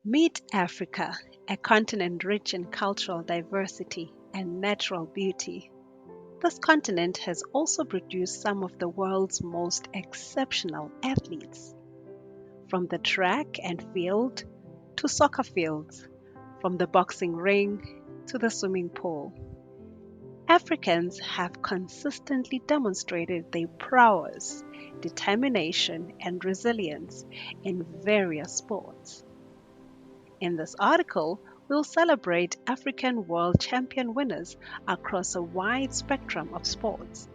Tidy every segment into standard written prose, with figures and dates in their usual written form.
Meet Africa, a continent rich in cultural diversity and natural beauty. This continent has also produced some of the world's most exceptional athletes, from the track and field to soccer fields, from the boxing ring to the swimming pool. Africans have consistently demonstrated their prowess, determination, and resilience in various sports. In this article, we'll celebrate African world champion winners across a wide spectrum of sports,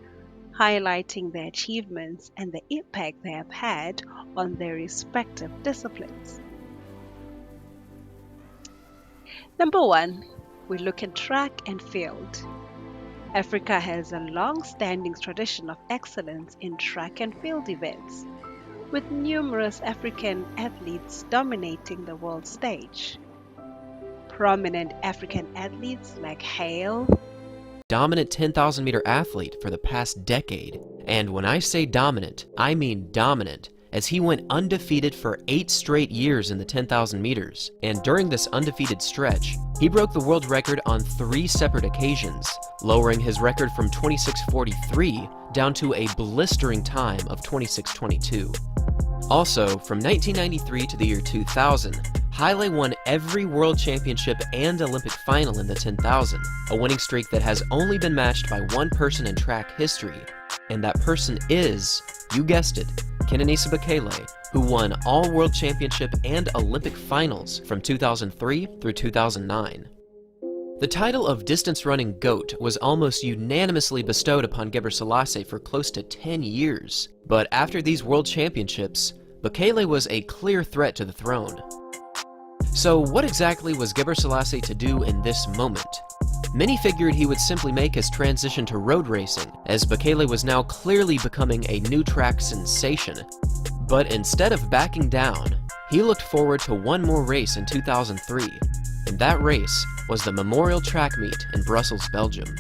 highlighting their achievements and the impact they have had on their respective disciplines. Number 1, we look at track and field. Africa has a long-standing tradition of excellence in track and field events, with numerous African athletes dominating the world stage. Prominent African athletes like Haile, dominant 10,000 meter athlete for the past decade. And when I say dominant, I mean dominant, as he went undefeated for 8 straight years in the 10,000 meters. And during this undefeated stretch, he broke the world record on 3 separate occasions, lowering his record from 26:43 down to a blistering time of 26:22. Also, from 1993 to the year 2000, Haile won every world championship and Olympic final in the 10,000, a winning streak that has only been matched by one person in track history. And that person is, you guessed it, Kenenisa Bekele, who won all world championship and Olympic finals from 2003 through 2009. The title of distance running GOAT was almost unanimously bestowed upon Gebrselassie for close to 10 years, but after these world championships, Bekele was a clear threat to the throne. So what exactly was Gebrselassie to do in this moment? Many figured he would simply make his transition to road racing, as Bekele was now clearly becoming a new track sensation. But instead of backing down, he looked forward to one more race in 2003, and that race was the Memorial Track Meet in Brussels, Belgium.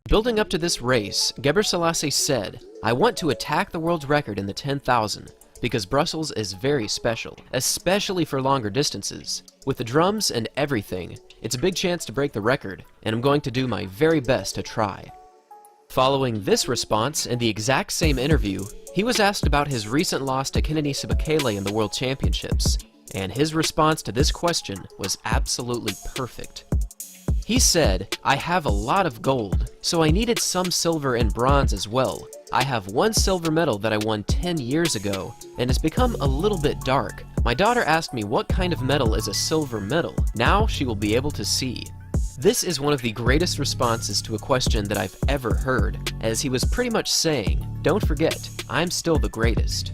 Building up to this race, Gebrselassie said, "I want to attack the world record in the 10,000, because Brussels is very special, especially for longer distances. With the drums and everything, it's a big chance to break the record, and I'm going to do my very best to try." Following this response in the exact same interview, he was asked about his recent loss to Kenenisa Bekele in the World Championships, and his response to this question was absolutely perfect. He said, "I have a lot of gold, so I needed some silver and bronze as well. I have one silver medal that I won 10 years ago, and it's become a little bit dark. My daughter asked me what kind of medal is a silver medal. Now she will be able to see." This is one of the greatest responses to a question that I've ever heard, as he was pretty much saying, "Don't forget, I'm still the greatest."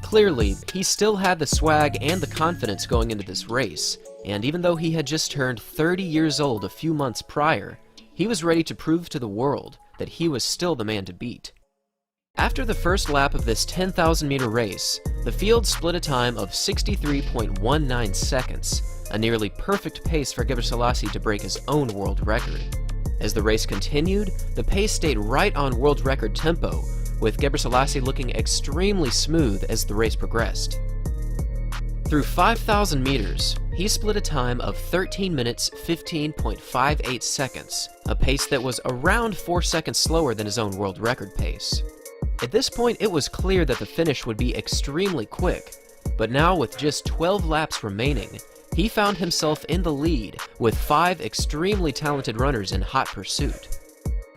Clearly, he still had the swag and the confidence going into this race, and even though he had just turned 30 years old a few months prior, he was ready to prove to the world that he was still the man to beat. After the first lap of this 10,000 meter race, the field split a time of 63.19 seconds, a nearly perfect pace for Gebrselassie to break his own world record. As the race continued, the pace stayed right on world record tempo, with Gebrselassie looking extremely smooth as the race progressed. Through 5,000 meters, he split a time of 13 minutes 15.58 seconds, a pace that was around 4 seconds slower than his own world record pace. At this point, it was clear that the finish would be extremely quick, but now with just 12 laps remaining, he found himself in the lead with 5 extremely talented runners in hot pursuit.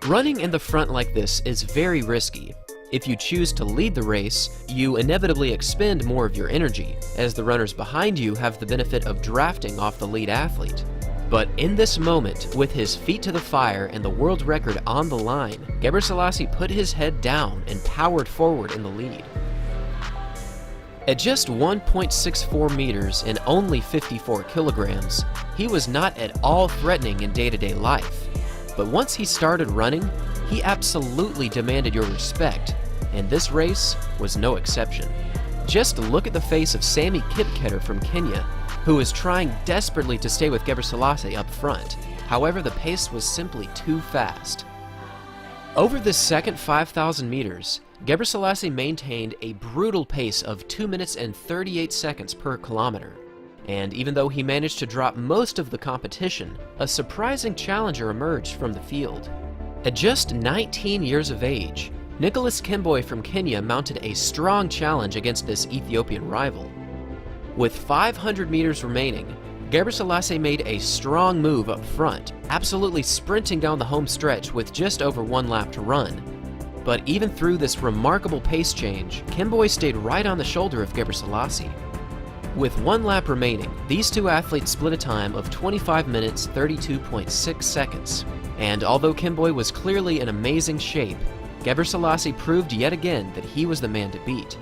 Running in the front like this is very risky. If you choose to lead the race, you inevitably expend more of your energy, as the runners behind you have the benefit of drafting off the lead athlete. But in this moment, with his feet to the fire and the world record on the line, Gebrselassie put his head down and powered forward in the lead. At just 1.64 meters and only 54 kilograms, he was not at all threatening in day-to-day life. But once he started running, he absolutely demanded your respect, and this race was no exception. Just look at the face of Sammy Kipketer from Kenya, who is trying desperately to stay with Gebrselassie up front. However, the pace was simply too fast. Over this second 5,000 meters, Gebrselassie maintained a brutal pace of 2 minutes and 38 seconds per kilometer. And even though he managed to drop most of the competition, a surprising challenger emerged from the field. At just 19 years of age, Nicholas Kemboi from Kenya mounted a strong challenge against this Ethiopian rival. With 500 meters remaining, Gebrselassie made a strong move up front, absolutely sprinting down the home stretch with just over 1 lap to run. But even through this remarkable pace change, Kemboi stayed right on the shoulder of Gebrselassie. With 1 lap remaining, these two athletes split a time of 25 minutes 32.6 seconds. And although Kemboi was clearly in amazing shape, Gebrselassie proved yet again that he was the man to beat.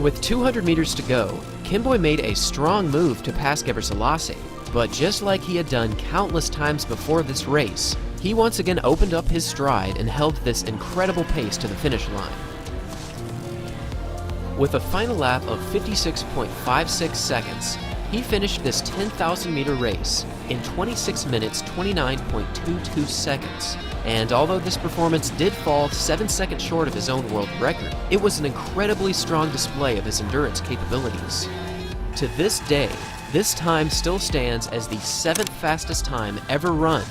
With 200 meters to go, Kemboi made a strong move to pass Gebrselassie, but just like he had done countless times before this race, he once again opened up his stride and held this incredible pace to the finish line. With a final lap of 56.56 seconds, he finished this 10,000 meter race in 26 minutes 29.22 seconds. And although this performance did fall 7 seconds short of his own world record, it was an incredibly strong display of his endurance capabilities. To this day, this time still stands as the 7th fastest time ever run,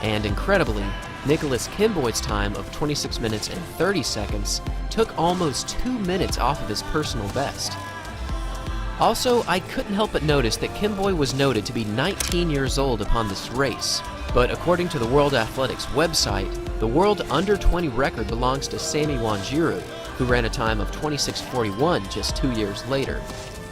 and incredibly, Nicholas Kemboi's time of 26 minutes and 30 seconds took almost 2 minutes off of his personal best. Also, I couldn't help but notice that Kemboi was noted to be 19 years old upon this race, but according to the World Athletics website, the world under-20 record belongs to Sammy Wanjiru, who ran a time of 26:41 just 2 years later.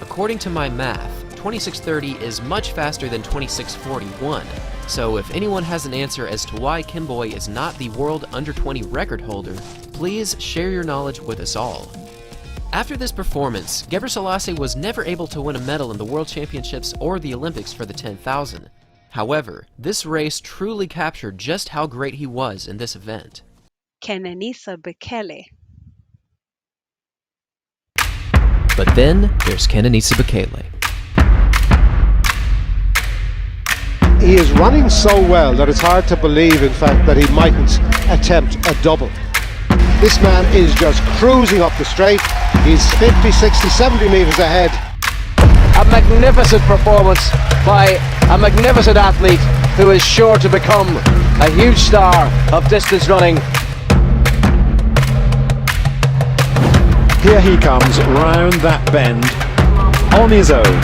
According to my math, 26:30 is much faster than 26:41, so if anyone has an answer as to why Kemboi is not the world under-20 record holder, please share your knowledge with us all. After this performance, Gebrselassie was never able to win a medal in the World Championships or the Olympics for the 10,000. However, this race truly captured just how great he was in this event. Kenenisa Bekele. But then there's Kenenisa Bekele. He is running so well that it's hard to believe, in fact, that he mightn't attempt a double. This man is just cruising up the straight. He's 50, 60, 70 metres ahead. A magnificent performance by a magnificent athlete who is sure to become a huge star of distance running. Here he comes round that bend on his own.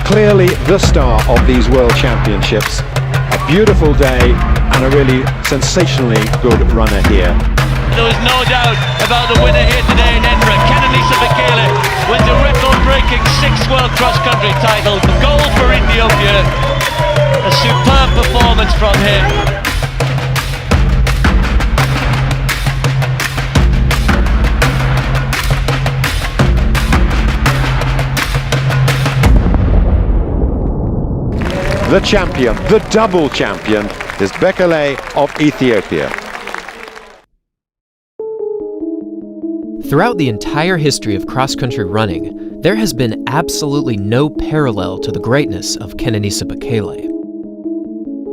Clearly the star of these World Championships. A beautiful day and a really sensationally good runner here. There was no doubt about the winner here today in Edinburgh. Kenenisa Bekele wins a record-breaking 6th World Cross-Country title. The goal for Ethiopia. A superb performance from him. The champion, the double champion, is Bekele of Ethiopia. Throughout the entire history of cross-country running, there has been absolutely no parallel to the greatness of Kenenisa Bekele.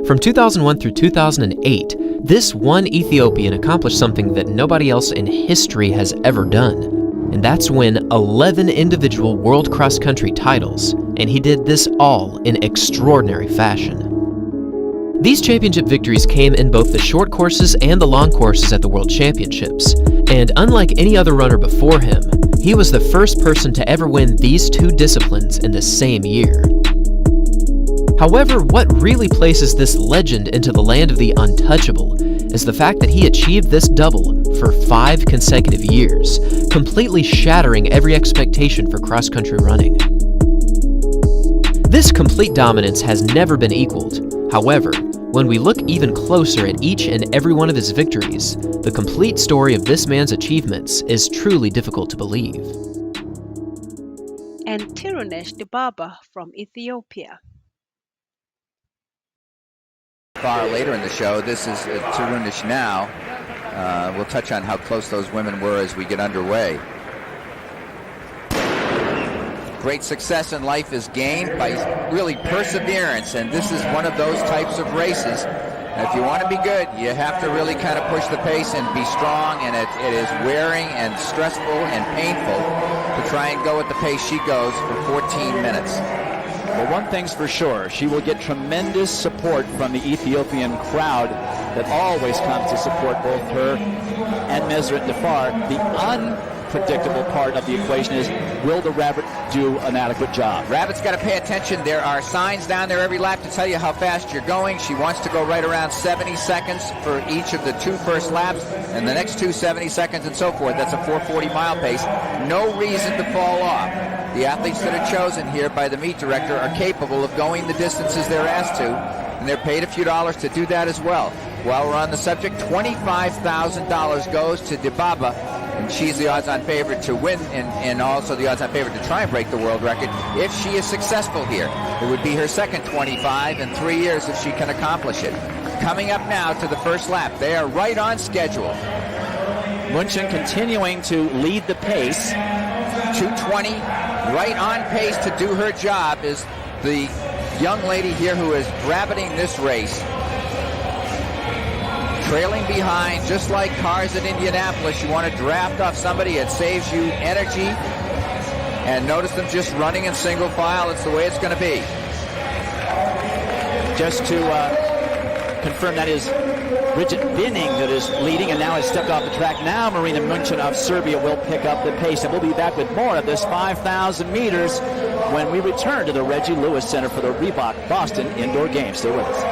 From 2001 through 2008, this one Ethiopian accomplished something that nobody else in history has ever done, and that's win 11 individual world cross-country titles, and he did this all in extraordinary fashion. These championship victories came in both the short courses and the long courses at the World Championships, and unlike any other runner before him, he was the first person to ever win these two disciplines in the same year. However, what really places this legend into the land of the untouchable is the fact that he achieved this double for 5 consecutive years, completely shattering every expectation for cross-country running. This complete dominance has never been equaled. However, when we look even closer at each and every one of his victories, the complete story of this man's achievements is truly difficult to believe. And Tirunesh Dibaba from Ethiopia. Far later in the show, this is Tirunesh now. We'll touch on how close those women were as we get underway. Great success in life is gained by really perseverance, and this is one of those types of races If you want to be good, you have to really kind of push the pace and be strong, and it is wearing and stressful and painful to try and go at the pace she goes for 14 minutes. Well, one thing's for sure, she will get tremendous support from the Ethiopian crowd that always comes to support both her and Meseret Defar. The unpredictable part of the equation is, will the rabbit do an adequate job? Rabbit's got to pay attention. There are signs down there every lap to tell you how fast you're going. She wants to go right around 70 seconds for each of the 2 first laps, and the next 2 70 seconds and so forth. That's a 440 mile pace. No reason to fall off. The athletes that are chosen here by the meet director are capable of going the distances they're asked to, and they're paid a few dollars to do that as well. While we're on the subject, $25,000 goes to Dibaba, and she's the odds-on favorite to win, and also the odds-on favorite to try and break the world record if she is successful here. It would be her second 25 in 3 years if she can accomplish it. Coming up now to the first lap. They are right on schedule. München continuing to lead the pace. 2:20, right on pace to do her job, is the young lady here who is rabbiting this race. Trailing behind, just like cars at Indianapolis. You want to draft off somebody, it saves you energy. And notice them just running in single file. It's the way it's going to be. Just to confirm, that is Bridget Binning that is leading and now has stepped off the track. Now Marina München of Serbia will pick up the pace, and we'll be back with more of this 5,000 meters when we return to the Reggie Lewis Center for the Reebok Boston Indoor Games. Stay with us.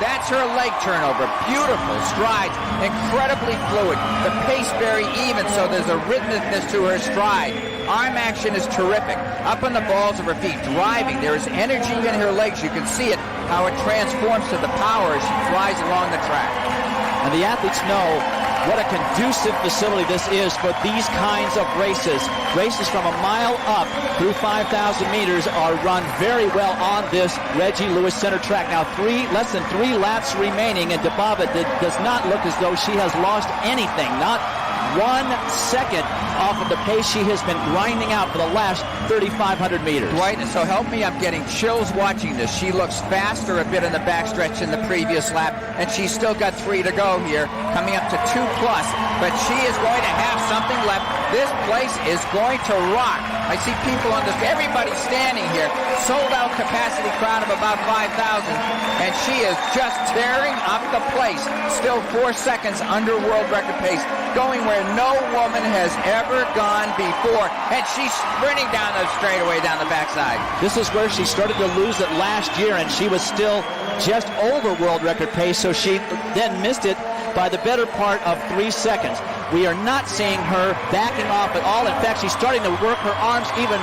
That's her leg turnover. Beautiful strides, incredibly fluid. The pace very even, so there's a rhythmicness to her stride. Arm action is terrific. Up on the balls of her feet, driving. There is energy in her legs. You can see it, how it transforms to the power as she flies along the track. And the athletes know what a conducive facility this is for these kinds of races. Races from a mile up through 5,000 meters are run very well on this Reggie Lewis Center track. Now less than 3 laps remaining, and Dibaba does not look as though she has lost anything. Not 1 second off of the pace she has been grinding out for the last 3,500 meters. Dwight, so help me, I'm getting chills watching this. She looks faster a bit in the backstretch in the previous lap, and she's still got 3 to go here, coming up to 2+, but she is going to have something left. This place is going to rock. I see people on this, everybody standing here, sold out capacity crowd of about 5,000, and she is just tearing up the place. Still 4 seconds under world record pace, going where no woman has ever gone before, and she's sprinting down the straightaway down the backside. This is where she started to lose it last year, and she was still just over world record pace, so she then missed it by the better part of 3 seconds. We are not seeing her backing off at all. In fact, she's starting to work her arms even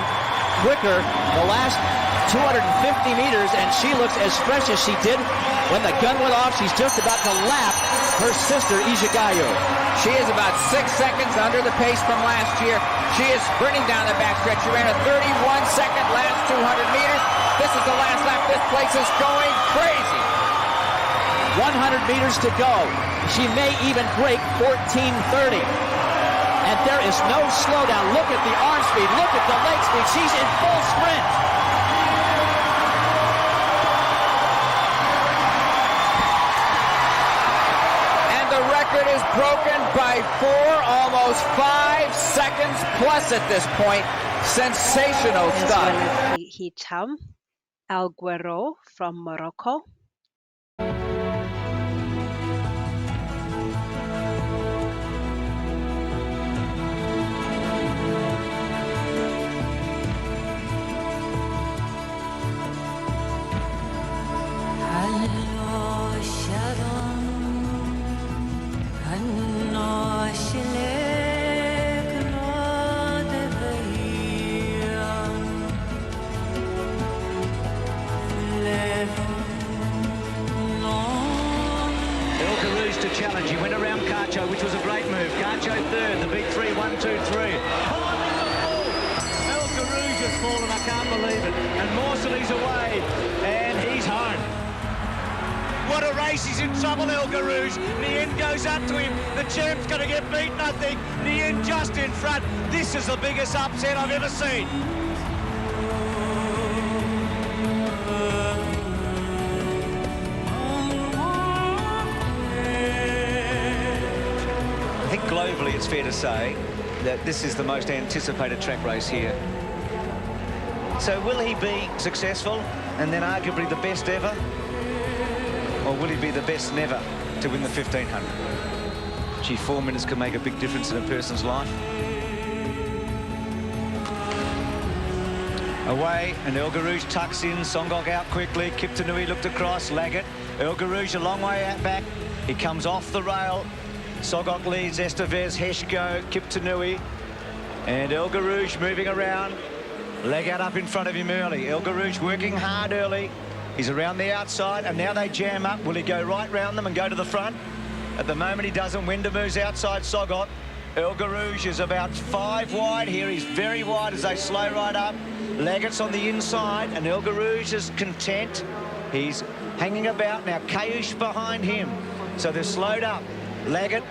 quicker the last 250 meters, and she looks as fresh as she did when the gun went off. She's just about to lap her sister, Ijagayo. She is about 6 seconds under the pace from last year. She is sprinting down the backstretch. She ran a 31-second last 200 meters. This is the last lap. This place is going crazy. 100 meters to go. She may even break 14:30. And there is no slowdown. Look at the arm speed. Look at the leg speed. She's in full sprint. And the record is broken by 4, almost 5 seconds plus at this point. Sensational stuff. As well as Hicham El Guerrouj from Morocco. To challenge. He went around Karcho, which was a great move. Karcho third, the big 3, 1, 2, 3. El Guerrouj has fallen, I can't believe it. And Morsely's away, and he's home. What a race, he's in trouble, El Guerrouj. Nien goes up to him, the champ's going to get beaten, I think. Nien just in front. This is the biggest upset I've ever seen. it's fair to say that this is the most anticipated track race here. So will he be successful and then arguably the best ever? Or will he be the best never to win the 1500? Gee, 4 minutes can make a big difference in a person's life. Away, and El Guerrouj tucks in, Songok out quickly, Kiptanui looked across, Laggett, El Guerrouj a long way out back, he comes off the rail, Songok leads, Estevez, Heshko, Kiptanui, and El Guerrouj moving around, Laggett up in front of him early, El Guerrouj working hard early, he's around the outside, and now they jam up, will he go right round them and go to the front? At the moment he doesn't, Winder moves outside Songok, El Guerrouj is about 5 wide here, he's very wide as they slow right up. Laggett's on the inside, and El Guerrouj is content. He's hanging about now. Kayush behind him. So they're slowed up. Laggett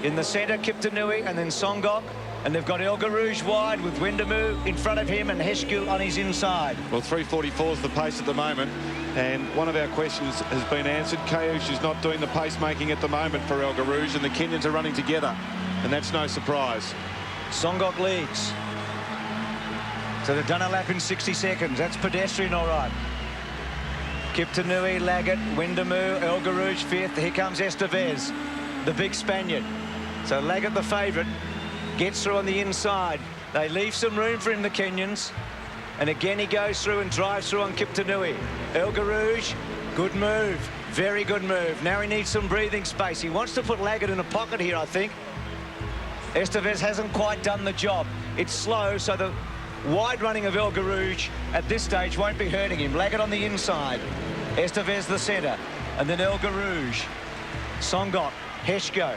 in the centre, Kiptanui, and then Songok. And they've got El Guerrouj wide with Windamu in front of him and Heshku on his inside. Well, 3:44 is the pace at the moment. And one of our questions has been answered. Kayush is not doing the pacemaking at the moment for El Guerrouj, and the Kenyans are running together. And that's no surprise. Songok leads. So they've done a lap in 60 seconds. That's pedestrian, all right. Kiptanui, Laggett, Windamu, El Guerrouj fifth. Here comes Estevez, the big Spaniard. So Laggett, the favourite, gets through on the inside. They leave some room for him, the Kenyans. And again, he goes through and drives through on Kiptanui. El Guerrouj, good move. Very good move. Now he needs some breathing space. He wants to put Laggett in a pocket here, I think. Estevez hasn't quite done the job. It's slow, so the wide running of El Guerrouj at this stage won't be hurting him. Laggett on the inside. Estevez the centre. And then El Guerrouj. Songok, Heshko,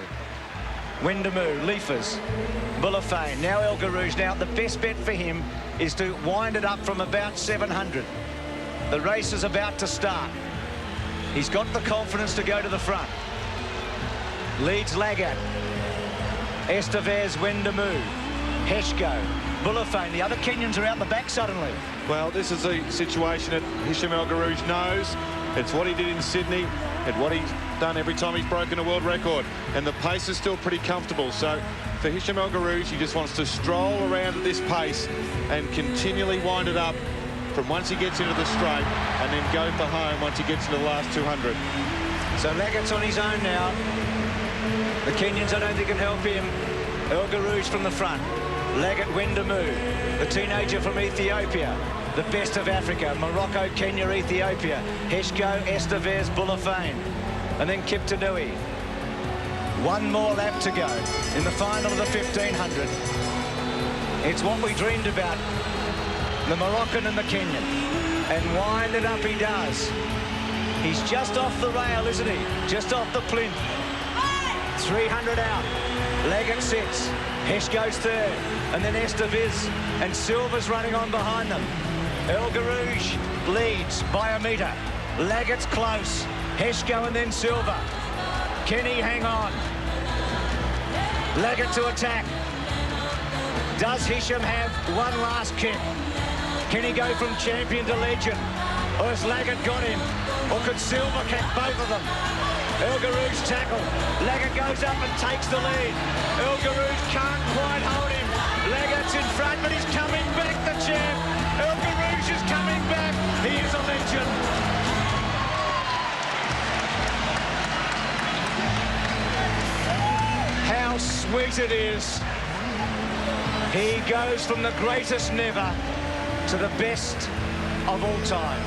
Windamu, Leafers, Bulafane. Now El Guerrouj. Now the best bet for him is to wind it up from about 700. The race is about to start. He's got the confidence to go to the front. Leads Laggett. Estevez, Windamu, Heshko, Bulafane. The other Kenyans are out the back suddenly. Well, this is a situation that Hicham El Guerrouj knows. It's what he did in Sydney and what he's done every time he's broken a world record. And the pace is still pretty comfortable. So for Hicham El Guerrouj, he just wants to stroll around at this pace and continually wind it up from once he gets into the straight and then go for home once he gets into the last 200. So Laggett's on his own now. The Kenyans, I don't think, can help him. El Guerrouj from the front. Laggett, Windamu, the teenager from Ethiopia, the best of Africa. Morocco, Kenya, Ethiopia. Heshko, Estevez, Bulafane. And then Kiptanui. One more lap to go in the final of the 1500. It's what we dreamed about. The Moroccan and the Kenyan. And wind it up he does. He's just off the rail, isn't he? Just off the plinth. 300 out. Laggett sits. Heshko's third. And then Estevez and Silva's running on behind them. El Guerrouj leads by a metre. Laggett's close. Heshko and then Silva. Kenny hang on. Laggett to attack. Does Hicham have one last kick? Can he go from champion to legend? Or has Laggett got him? Or could Silva catch both of them? El Guerrouj tackle. Laggett goes up and takes the lead. El Guerrouj can't quite hold him. Laggett's in front, but he's coming back, the champ. El Guerrouj is coming back. He is a legend. How sweet it is. He goes from the greatest never to the best of all time.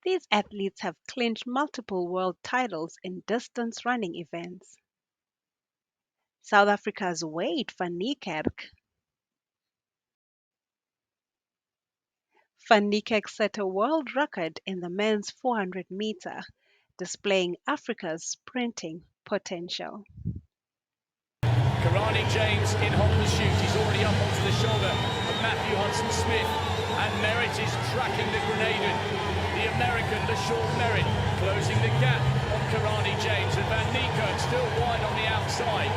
These athletes have clinched multiple world titles in distance running events. South Africa's Wayde Van Niekerk. Van Niekerk set a world record in the men's 400 meter, displaying Africa's sprinting potential. Karani James in hot pursuit. He's already up onto the shoulder of Matthew Hudson-Smith, and Merritt is tracking the Grenadian. The American, LaShawn Merritt, closing the gap on Karani James, and Van Niekerk still wide on the outside.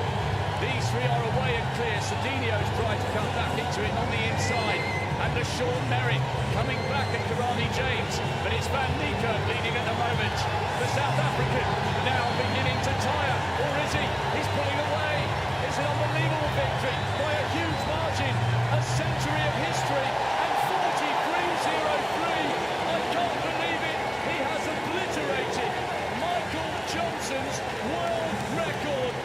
These three are away and clear. Cedinho's tried to come back into it on the inside, and LaShawn Merritt coming back at Karani James, but it's Van Niekerk leading at the moment. The South African now beginning to tire, or is he? He's pulling away. It's an unbelievable victory by a huge margin, a century of history, and 43.03. I can't believe it. He has obliterated Michael Johnson's world record.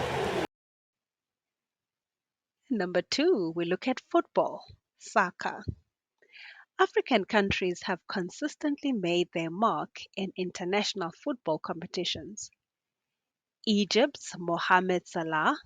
Number 2, we look at football, soccer. African countries have consistently made their mark in international football competitions. Egypt's Mohamed Salah,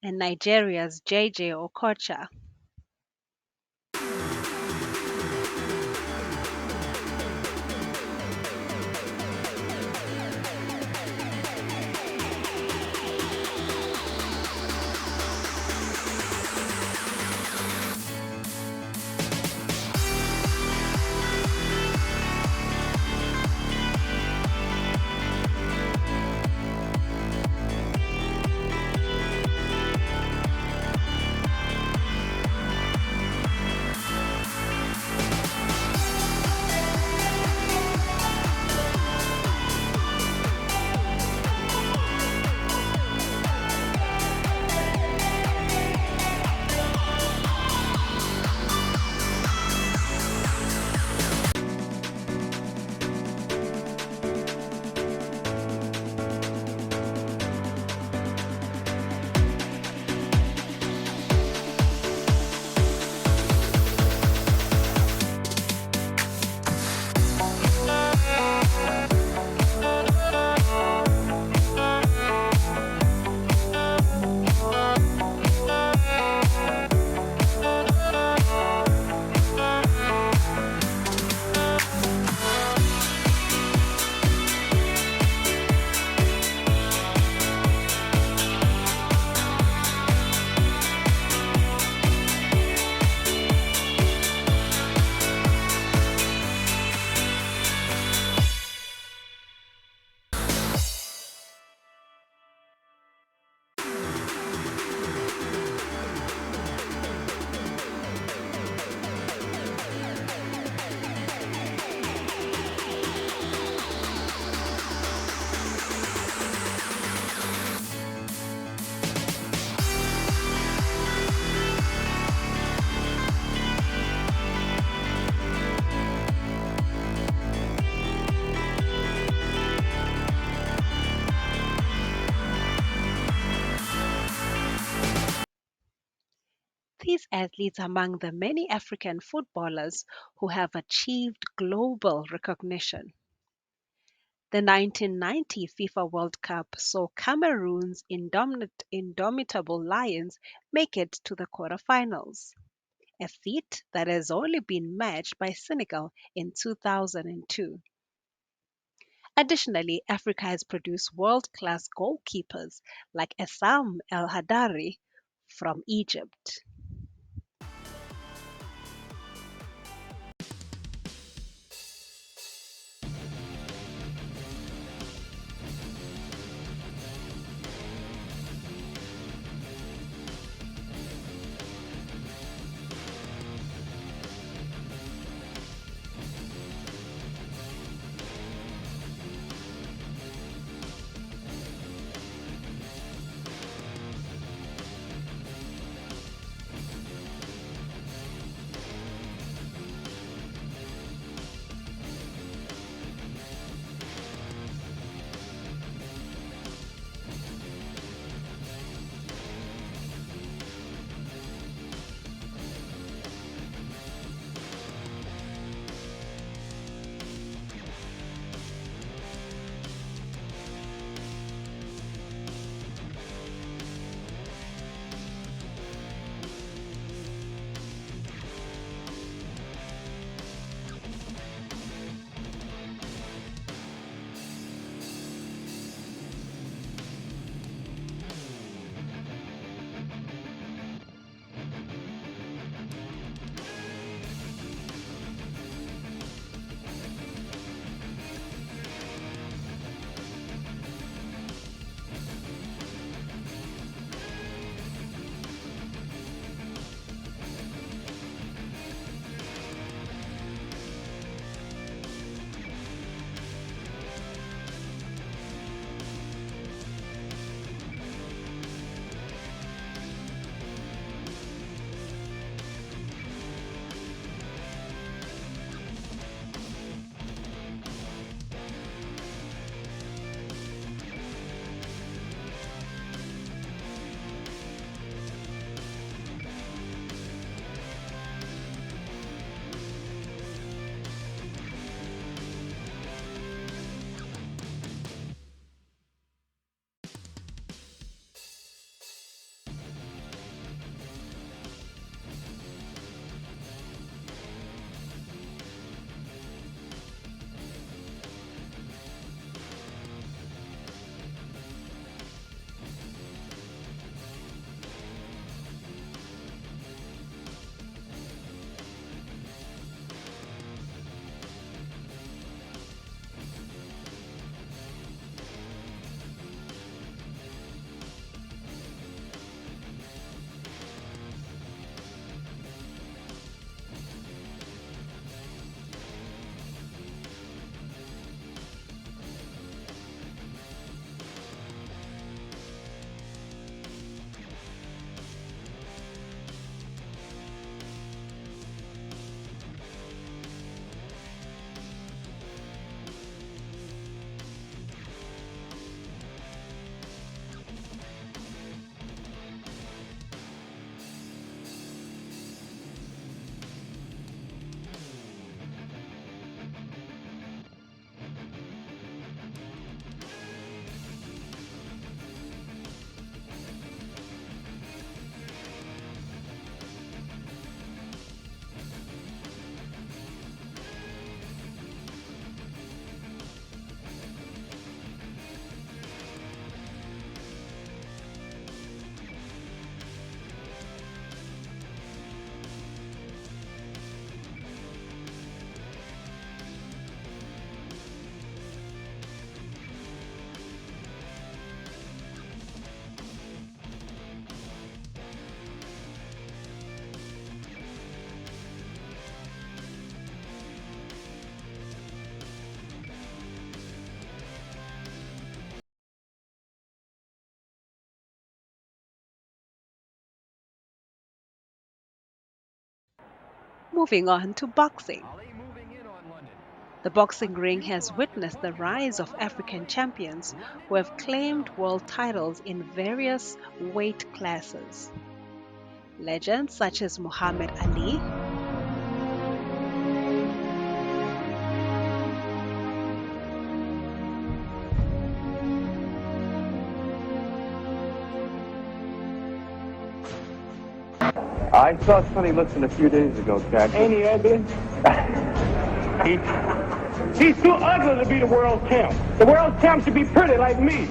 and Nigeria's JJ Okocha. These athletes are among the many African footballers who have achieved global recognition. The 1990 FIFA World Cup saw Cameroon's indomitable Lions make it to the quarterfinals, a feat that has only been matched by Senegal in 2002. Additionally, Africa has produced world-class goalkeepers like Essam El Hadary from Egypt. Moving on to boxing. The boxing ring has witnessed the rise of African champions who have claimed world titles in various weight classes. Legends such as Muhammed Ali, I saw Sonny Liston a few days ago, Jack. Ain't he ugly? He's too ugly to be the world champ. The world champ should be pretty like me.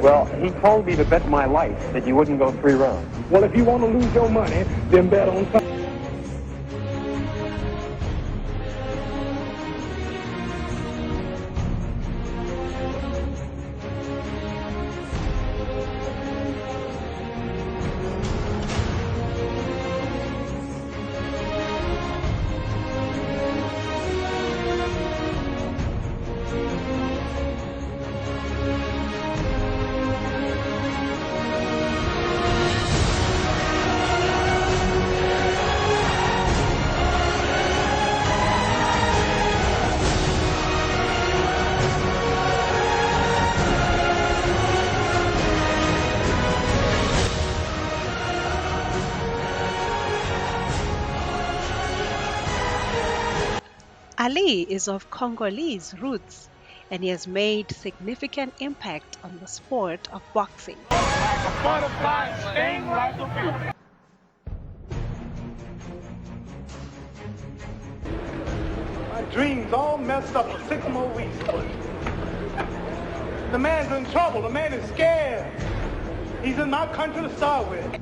Well, he told me to bet my life that you wouldn't go 3 rounds. Well, if you want to lose your money, then bet on something. Ali is of Congolese roots and he has made significant impact on the sport of boxing. Butterfly sting like a bee. My dreams all messed up for 6 more weeks. The man's in trouble. The man is scared. He's in my country to start with.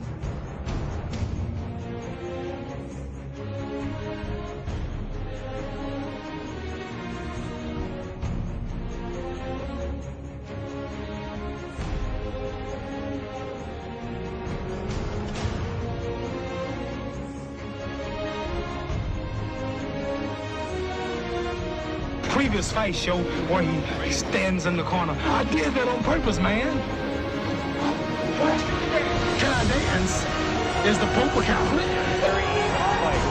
Previous fight show where he stands in the corner. I did that on purpose, man. Can I dance? Is the Pope a Catholic? Very even fight.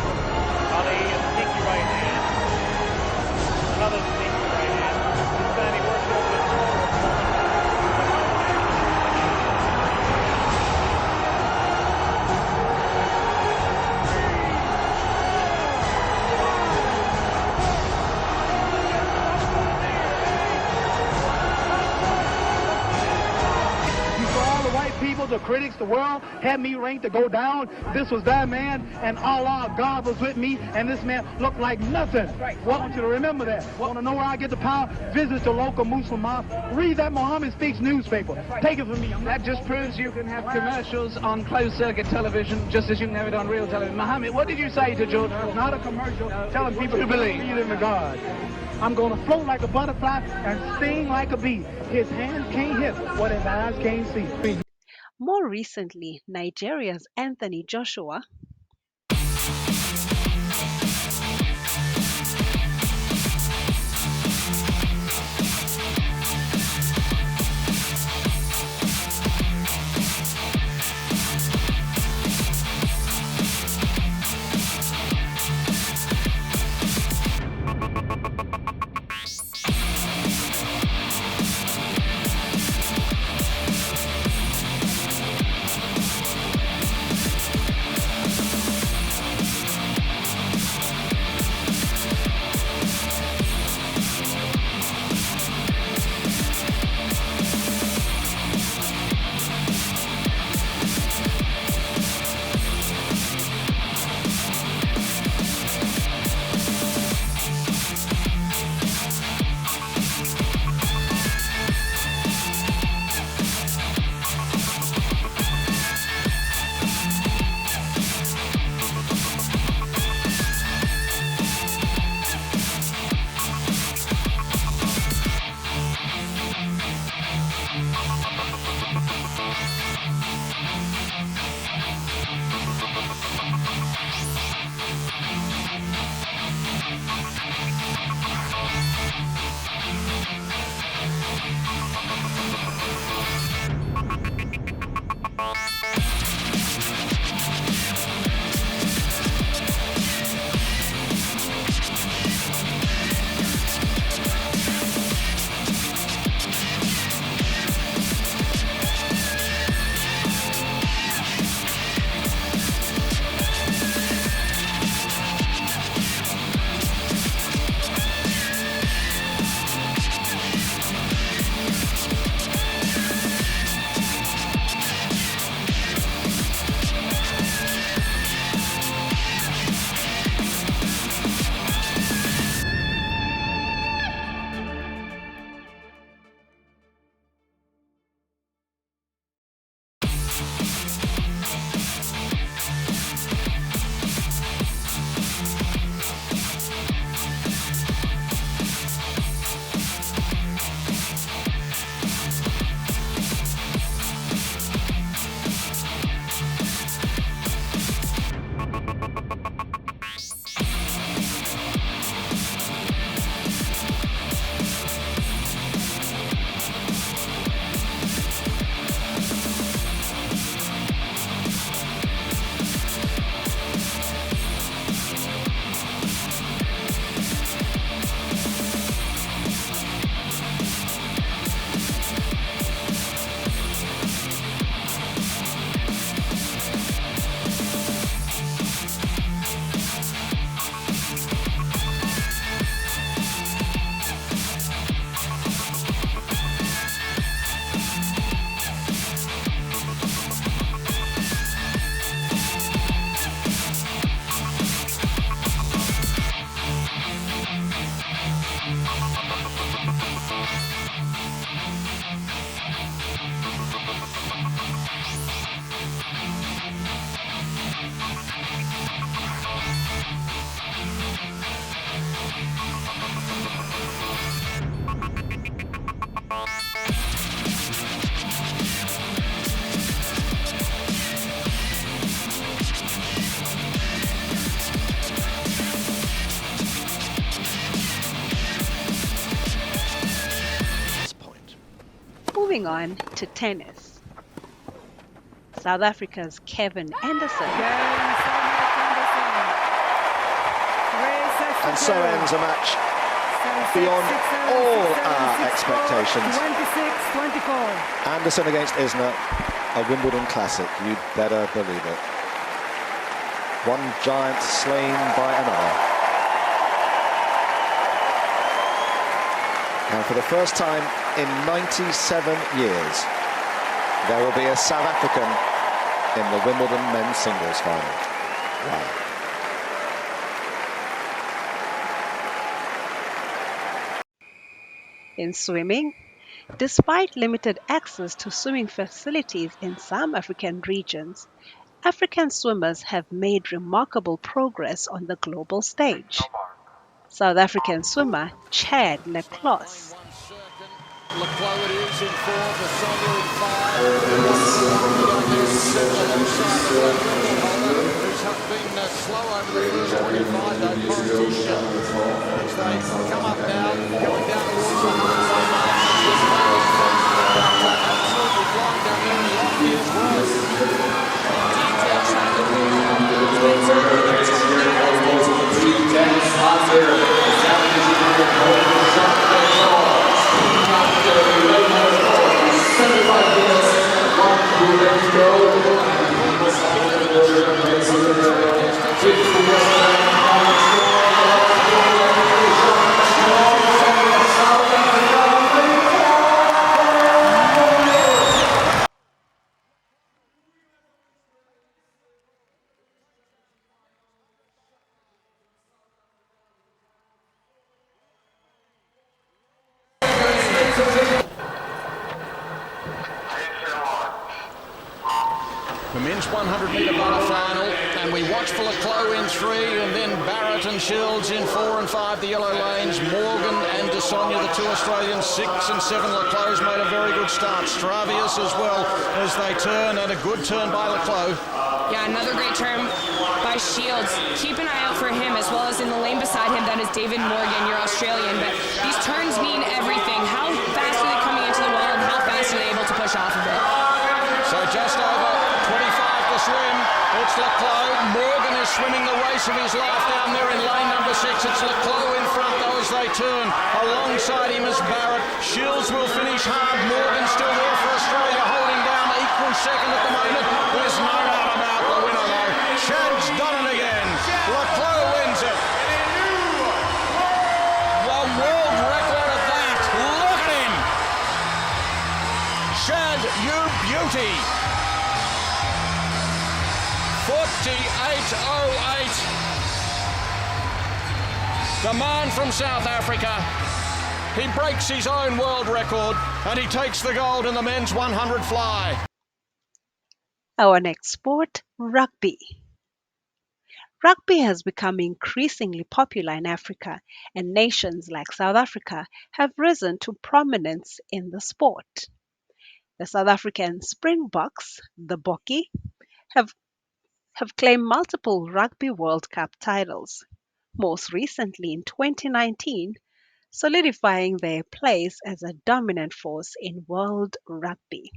Ali, a sneaky right hand. Another sneaky right hand. This man, he works over the shoulder. People, the critics, the world had me ranked to go down. This was that man, and Allah, God was with me, and this man looked like nothing. Well, I want you to remember that. Want to know where I get the power? Visit the local Muslim mosque. Read that Muhammad Speaks newspaper. Take it from me. That just proves you can have commercials on closed-circuit television just as you can have it on real television. Muhammad, what did you say to George? Not a commercial telling people to believe in the God. I'm going to float like a butterfly and sting like a bee. His hands can't hit what his eyes can't see. More recently, Nigeria's Anthony Joshua Moving on to tennis. South Africa's Kevin Anderson. And so ends a match beyond all our expectations. 26-24. Anderson against Isner, a Wimbledon classic, you'd better believe it. One giant slain by another. And for the first time in 97 years, there will be a South African in the Wimbledon men's singles final. Wow. In swimming, despite limited access to swimming facilities in some African regions, African swimmers have made remarkable progress on the global stage. South African swimmer Chad Le Clos. Leclos it is in 4, Bassonia in 5. Who's been slow over the first 25, though, competition. As they come up now, going down towards the halfway mark. Absolutely flying down there in Lofty as well. The men's 100-metre bar final, and we watch for Leclos in 3, and then Barrett and Shields in 4 and 5, the yellow lanes. Morgan and De Sonia, the two Australians, 6 and 7. Leclos made a very good start. Stravius as well as they turn, and a good turn by Leclos. Yeah, another great turn by Shields. Keep an eye out for him, as well as in the lane beside him, that is David Morgan, your Australian. But these turns mean everything. How fast are they coming into the wall, and how fast are they able to push off of it? So just over 25 to swim. It's Leclos. Morgan is swimming the race of his life down there in lane number 6. It's Leclos in front though as they turn. Alongside him is Barrett. Shields will finish hard. Morgan still there for Australia, holding down equal second at the moment. There's no doubt about the winner though. Chad's done it again. Leclos wins it. The world record at that. Look at him. Chad, you beauty. 48.08. The man from South Africa. He breaks his own world record and he takes the gold in the men's 100 fly. Our next sport, rugby. Rugby has become increasingly popular in Africa, and nations like South Africa have risen to prominence in the sport. The South African Springboks, the Bokkie, have claimed multiple Rugby World Cup titles, most recently in 2019, solidifying their place as a dominant force in world rugby.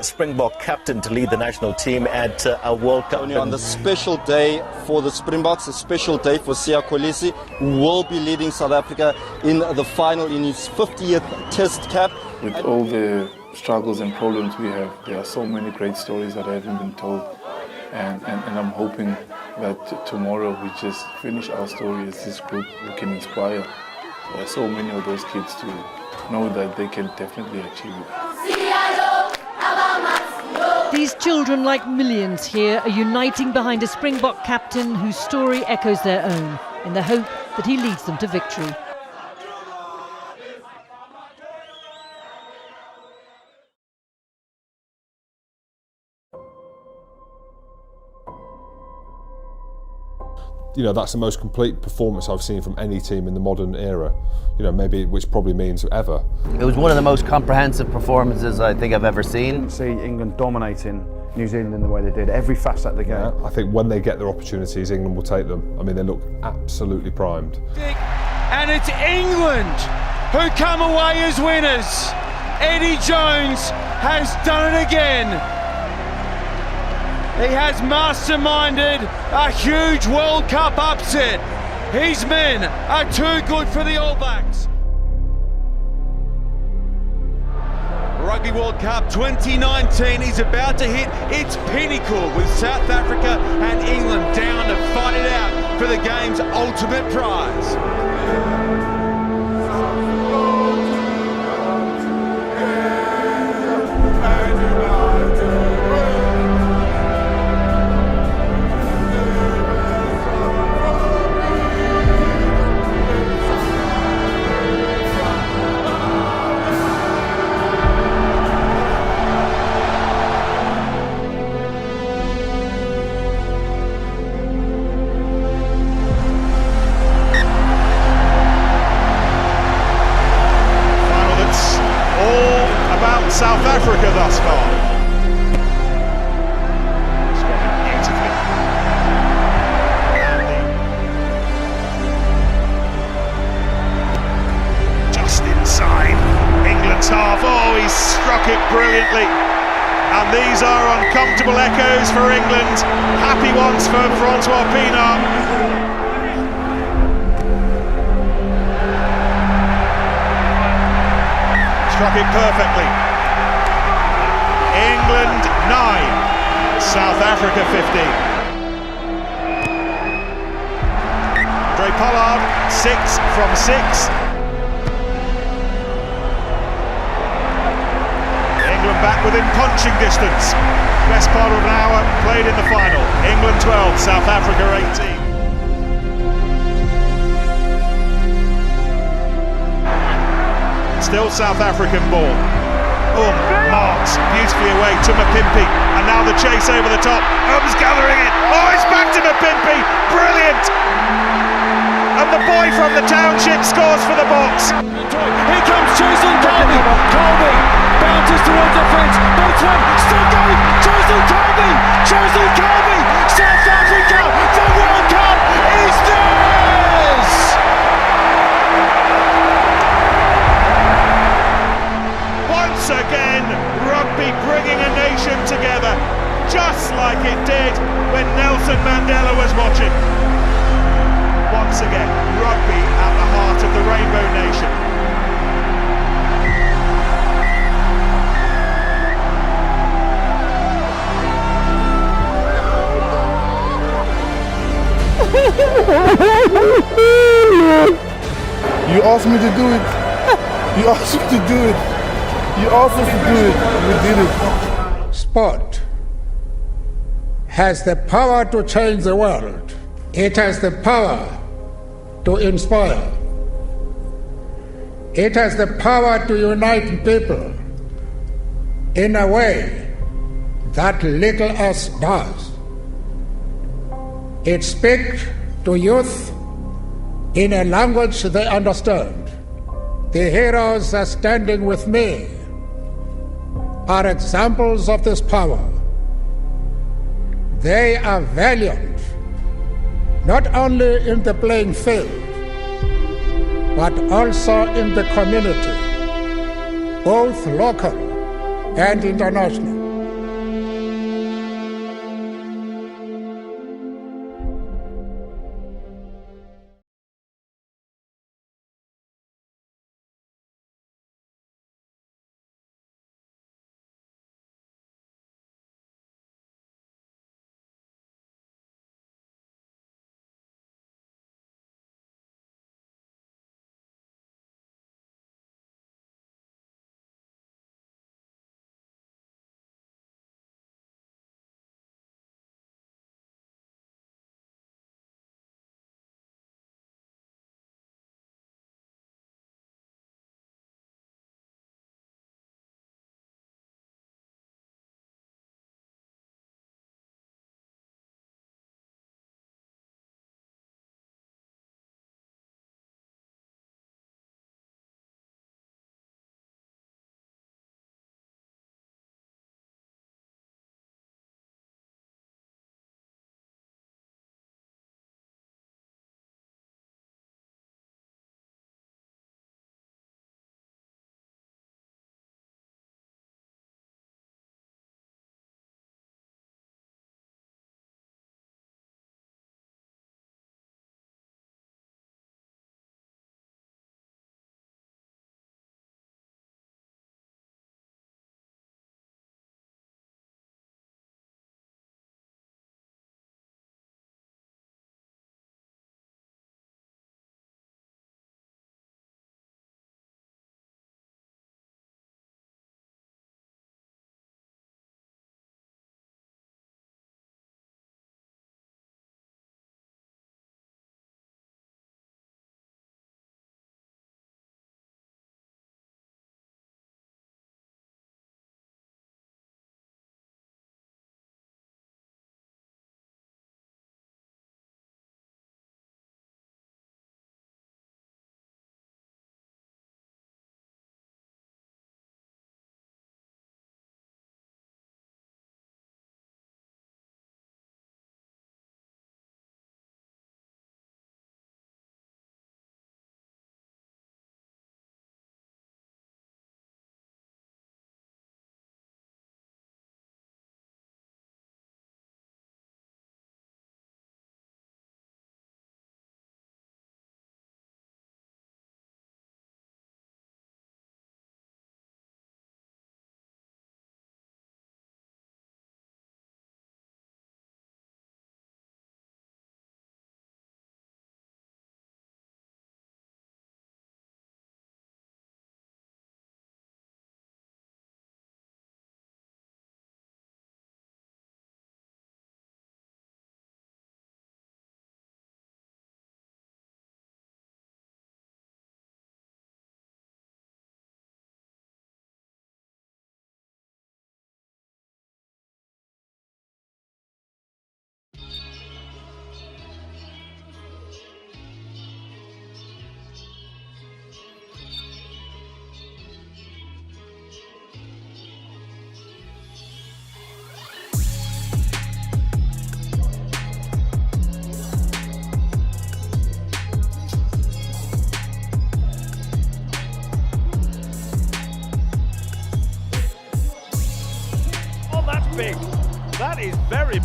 Springbok captain to lead the national team at a World Cup. On the special day for the Springboks, a special day for Siya Kolisi, who will be leading South Africa in the final in his 50th Test cap. With all the struggles and problems we have, there are so many great stories that haven't been told, and I'm hoping that tomorrow we just finish our story as this group. We can inspire so many of those kids to know that they can definitely achieve it. These children, like millions here, are uniting behind a Springbok captain whose story echoes their own, in the hope that he leads them to victory. You know, that's the most complete performance I've seen from any team in the modern era, you know, maybe, which probably means ever. It was one of the most comprehensive performances I think I've ever seen. See England dominating New Zealand in the way they did, every facet of the game. Yeah, I think when they get their opportunities, England will take them. I mean, they look absolutely primed. And it's England who come away as winners. Eddie Jones has done it again. He has masterminded a huge World Cup upset. His men are too good for the All Blacks. Rugby World Cup 2019 is about to hit its pinnacle with South Africa and England down to fight it out for the game's ultimate prize. South Africa thus far. Scoring beautifully. Just inside England's half. Oh, he's struck it brilliantly. And these are uncomfortable echoes for England. Happy ones for Francois Pienaar. Struck it perfectly. England 9, South Africa 15. Andre Pollard 6 from 6. England back within punching distance. Best part of an hour played in the final. England 12, South Africa 18. Still South African ball. Marks beautifully away to Mapimpi, and now the chase over the top. Gathering it. Oh, it's back to Mapimpi. Brilliant. And the boy from the township scores for the Boks. Here comes Cheslin Colby. Colby bounces towards the fence. Makes one. Still going. Cheslin Colby. Cheslin Colby. South Africa. The World Cup is theirs. Once again, rugby bringing a nation together, just like it did when Nelson Mandela was watching. Once again, rugby at the heart of the Rainbow Nation. You asked me to do it. You asked me to do it. You asked us to do it. We did it. Sport has the power to change the world. It has the power to inspire. It has the power to unite people in a way that little else does. It speaks to youth in a language they understand. The heroes are standing with me are examples of this power. They are valiant, not only in the playing field, but also in the community, both local and international.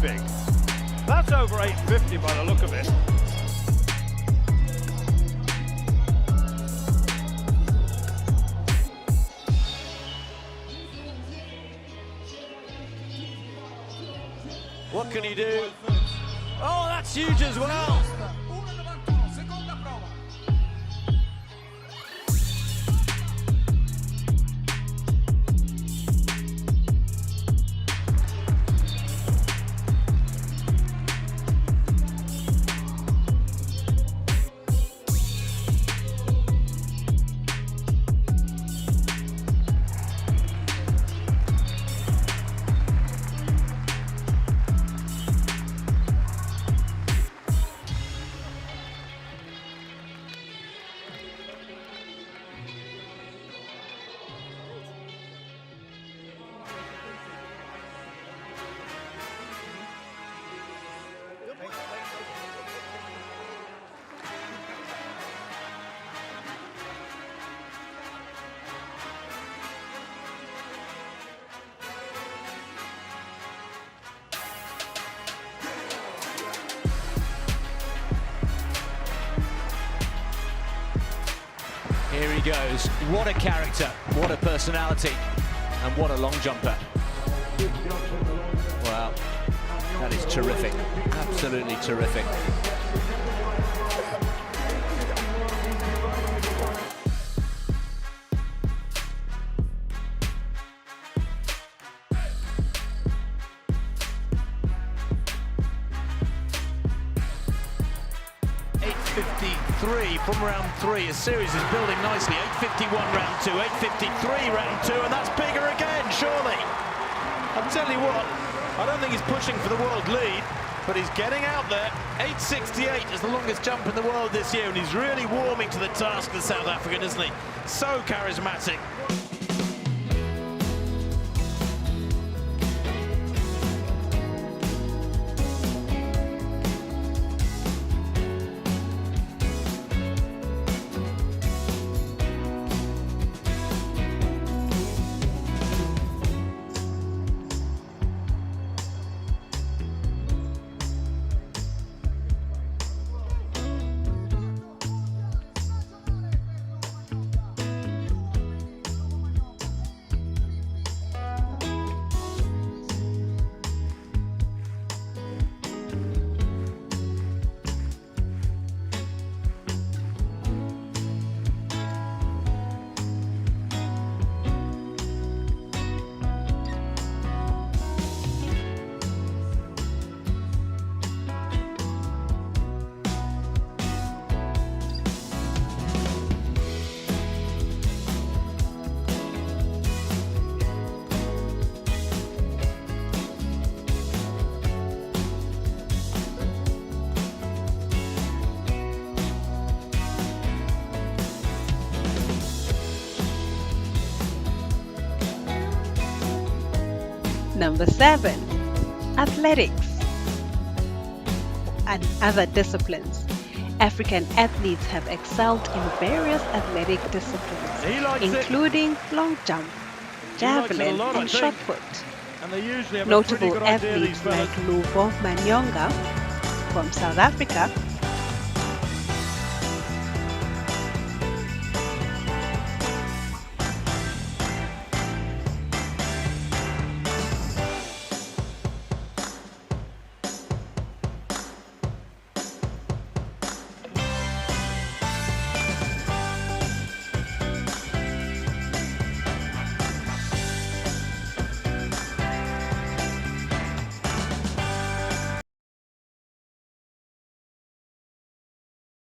big. That's over 850 by the look of it. What can he do? Oh, that's huge as well. Here he goes. What a character, what a personality, and what a long jumper. Wow, that is terrific, absolutely terrific. From round 3, a series is building nicely. 8:51 round 2, 8:53 round 2, and that's bigger again, surely. I'll tell you what, I don't think he's pushing for the world lead, but he's getting out there. 8:68 is the longest jump in the world this year, and he's really warming to the task, the South African, isn't he? So charismatic. Number 7, athletics and other disciplines. African athletes have excelled in various athletic disciplines, including long jump, javelin, and shot put. Notable athletes like Wayde Van Niekerk from South Africa,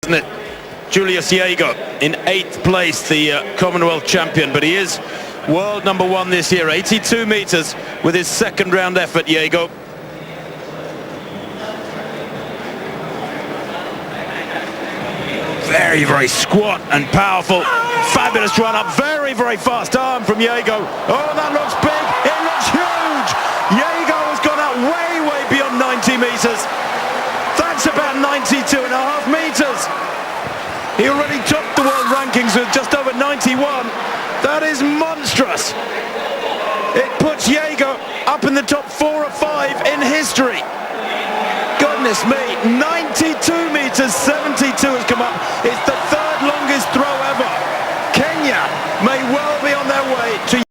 Isn't it? Julius Jaeger in 8th place, the Commonwealth champion, but he is world number 1 this year. 82 meters with his second round effort, Jaeger. Very, very squat and powerful. Fabulous run up, very, very fast arm from Jaeger. Oh, that looks big, it looks huge. Jaeger has gone up way, way beyond 90 meters. That's about 92.5 meters. He already topped the world rankings with just over 91. That is monstrous. It puts Jaeger up in the top 4 or 5 in history. Goodness me, 92 metres 72 has come up. It's the third longest throw ever. Kenya may well be on their way to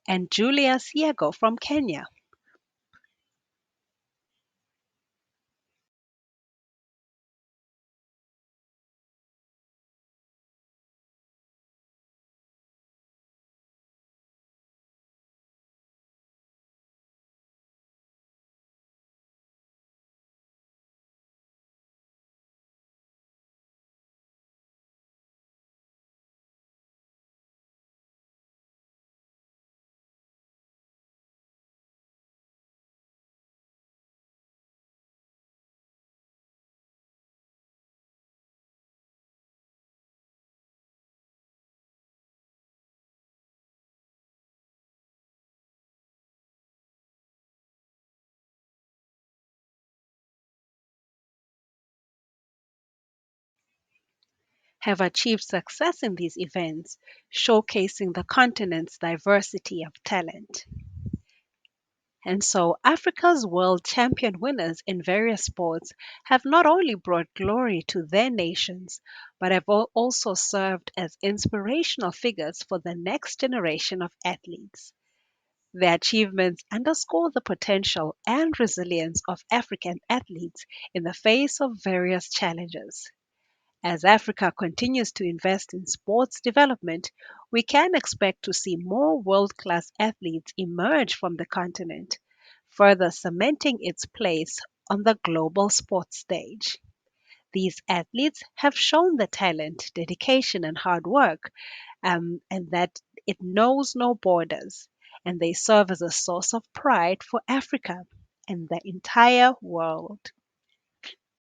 and Julius Yego from Kenya. Have achieved success in these events, showcasing the continent's diversity of talent. And so, Africa's world champion winners in various sports have not only brought glory to their nations, but have also served as inspirational figures for the next generation of athletes. Their achievements underscore the potential and resilience of African athletes in the face of various challenges. As Africa continues to invest in sports development, we can expect to see more world class athletes emerge from the continent, further cementing its place on the global sports stage. These athletes have shown the talent, dedication, and hard work, and that it knows no borders. and they serve as a source of pride for Africa and the entire world.